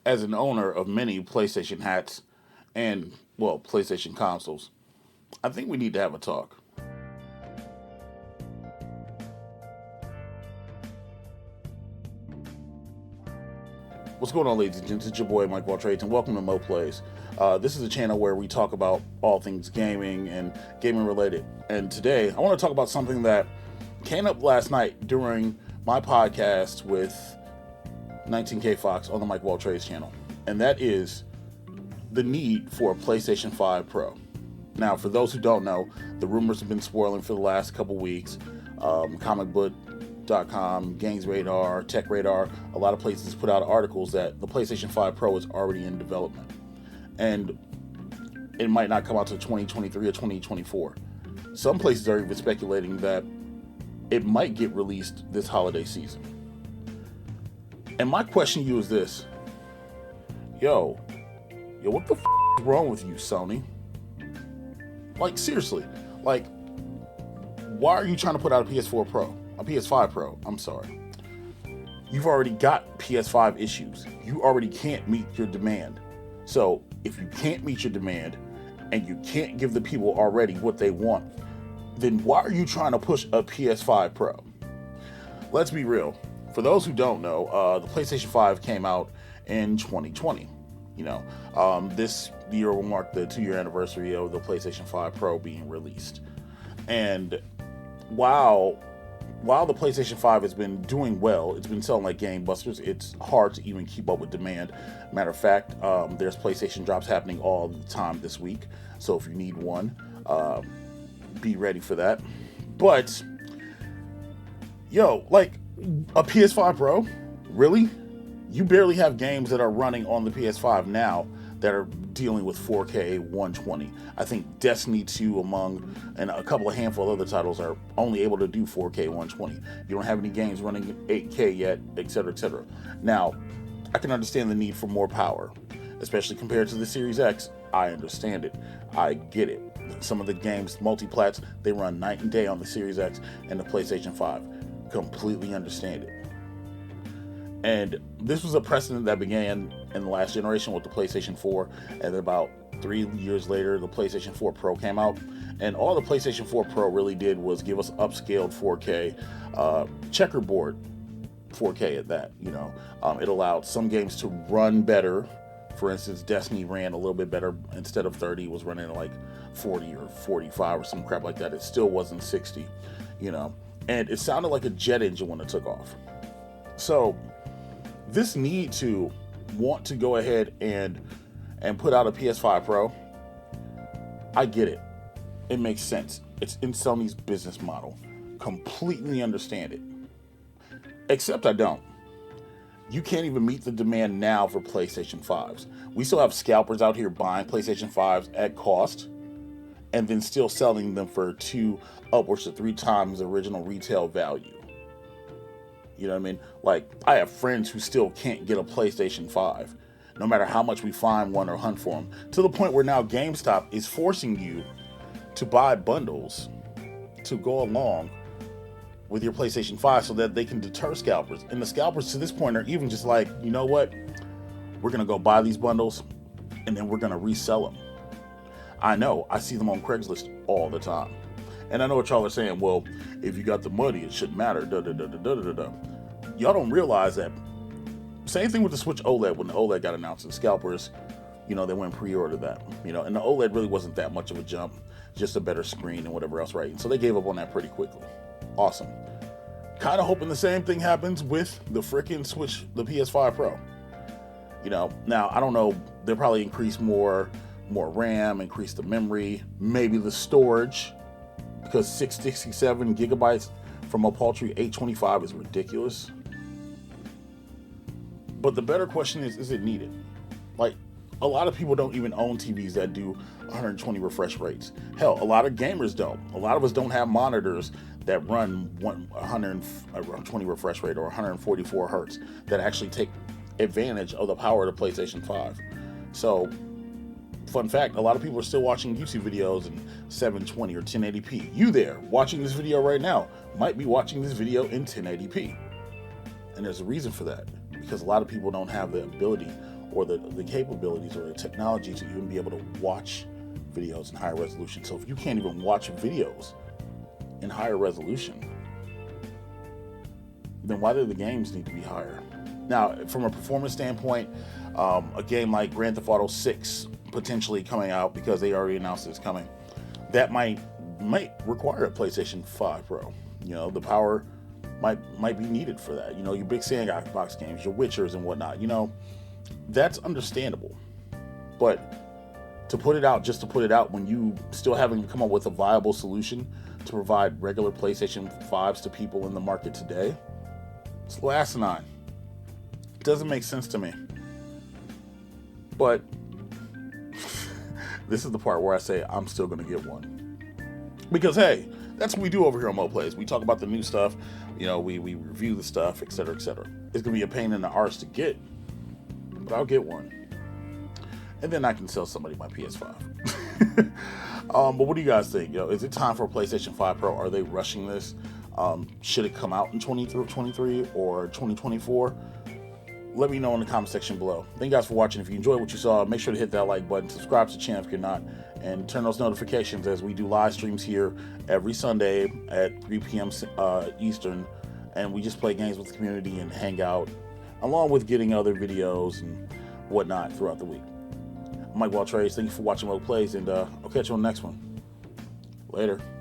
as an owner of many PlayStation hats and, well, PlayStation consoles, I think we need to have a talk. What's going on, ladies and gents? It's your boy, Mike Waltrades, and welcome to moatplays. This is a channel where we talk about all things gaming and gaming related. And today, I want to talk about something that came up last night during my podcast with 19K Fox on the Mike Waltrades channel. And that is the need for a PlayStation 5 Pro. Now, for those who don't know, the rumors have been swirling for the last couple weeks. Comicbook.com, Games Radar, Tech Radar, a lot of places put out articles that the PlayStation 5 Pro is already in development. And it might not come out until 2023 or 2024. Some places are even speculating that it might get released this holiday season. And my question to you is this. Yo, what the f*** is wrong with you, Sony? Like, seriously. Like, why are you trying to put out a PS4 Pro? A PS5 Pro, I'm sorry. You've already got PS5 issues. You already can't meet your demand. So, if you can't meet your demand, and you can't give the people already what they want, then why are you trying to push a PS5 Pro? Let's be real. For those who don't know, the PlayStation 5 came out in 2020. This year will mark the 2-year anniversary of the PlayStation 5 Pro being released. And while the PlayStation 5 has been doing well, it's been selling like gangbusters, it's hard to even keep up with demand. Matter of fact, there's PlayStation drops happening all the time this week. So if you need one, be ready for that. But, like a PS5 Pro? Really? You barely have games that are running on the PS5 now that are dealing with 4K 120. I think Destiny 2 and a couple of handful of other titles are only able to do 4K 120. You don't have any games running 8K yet, etc., etc. Now, I can understand the need for more power, especially compared to the Series X. I understand it. I get it. Some of the games, multiplats, they run night and day on the Series X and the PlayStation 5. Completely understand it. And this was a precedent that began in the last generation with the PlayStation 4, and then about 3 years later, the PlayStation 4 Pro came out, and all the PlayStation 4 Pro really did was give us upscaled 4K, checkerboard 4K at that. It allowed some games to run better. For instance, Destiny ran a little bit better. Instead of 30, it was running like 40 or 45 or some crap like that. It still wasn't 60, and it sounded like a jet engine when it took off. So this need to want to go ahead and put out a PS5 Pro, I get it. It makes sense. It's in Sony's business model. Completely understand it. Except I don't. You can't even meet the demand now for PlayStation 5s. We still have scalpers out here buying PlayStation 5s at cost and then still selling them for 2 upwards to 3 times the original retail value. You know what I mean? Like, I have friends who still can't get a PlayStation 5, no matter how much we find one or hunt for them, to the point where now GameStop is forcing you to buy bundles to go along with your PlayStation 5 so that they can deter scalpers. And the scalpers to this point are even just like, you know what? We're going to go buy these bundles and then we're going to resell them. I know. I see them on Craigslist all the time. And I know what y'all are saying, well, if you got the money, it shouldn't matter. Y'all don't realize that. Same thing with the Switch OLED. When the OLED got announced, the scalpers, they went and pre-ordered that. And the OLED really wasn't that much of a jump, just a better screen and whatever else, right? And so they gave up on that pretty quickly. Awesome. Kind of hoping the same thing happens with the freaking Switch, the PS5 Pro. Now, I don't know, they'll probably increase more RAM, increase the memory, maybe the storage, because 667 gigabytes from a paltry 825 is ridiculous. But the better question is it needed? Like, a lot of people don't even own TVs that do 120 refresh rates. Hell, a lot of gamers don't. A lot of us don't have monitors that run 120 refresh rate or 144 hertz that actually take advantage of the power of the PlayStation 5. So, fun fact, a lot of people are still watching YouTube videos in 720 or 1080p. You there, watching this video right now, might be watching this video in 1080p. And there's a reason for that. Because a lot of people don't have the ability or the capabilities or the technology to even be able to watch videos in higher resolution. So if you can't even watch videos in higher resolution, then why do the games need to be higher? Now, from a performance standpoint, a game like Grand Theft Auto 6 potentially coming out, because they already announced it's coming, that might require a PlayStation 5 Pro. The power might be needed for that. Your big sandbox games, your Witchers and whatnot, that's understandable. But to put it out just to put it out when you still haven't come up with a viable solution to provide regular PlayStation 5s to people in the market today, it's a little asinine. It doesn't make sense to me. But this is the part where I say I'm still going to get one. Because, hey, that's what we do over here on moatplays. We talk about the new stuff. We review the stuff, etc., etc. It's going to be a pain in the arse to get, but I'll get one. And then I can sell somebody my PS5. But what do you guys think? Is it time for a PlayStation 5 Pro? Are they rushing this? Should it come out in 2023 or 2024? Let me know in the comment section below. Thank you guys for watching. If you enjoyed what you saw, make sure to hit that like button, subscribe to the channel if you're not, and turn those notifications as we do live streams here every Sunday at 3 p.m. Eastern, and we just play games with the community and hang out, along with getting other videos and whatnot throughout the week. I'm Mike Waltrays. Thank you for watching moatplays, and I'll catch you on the next one. Later.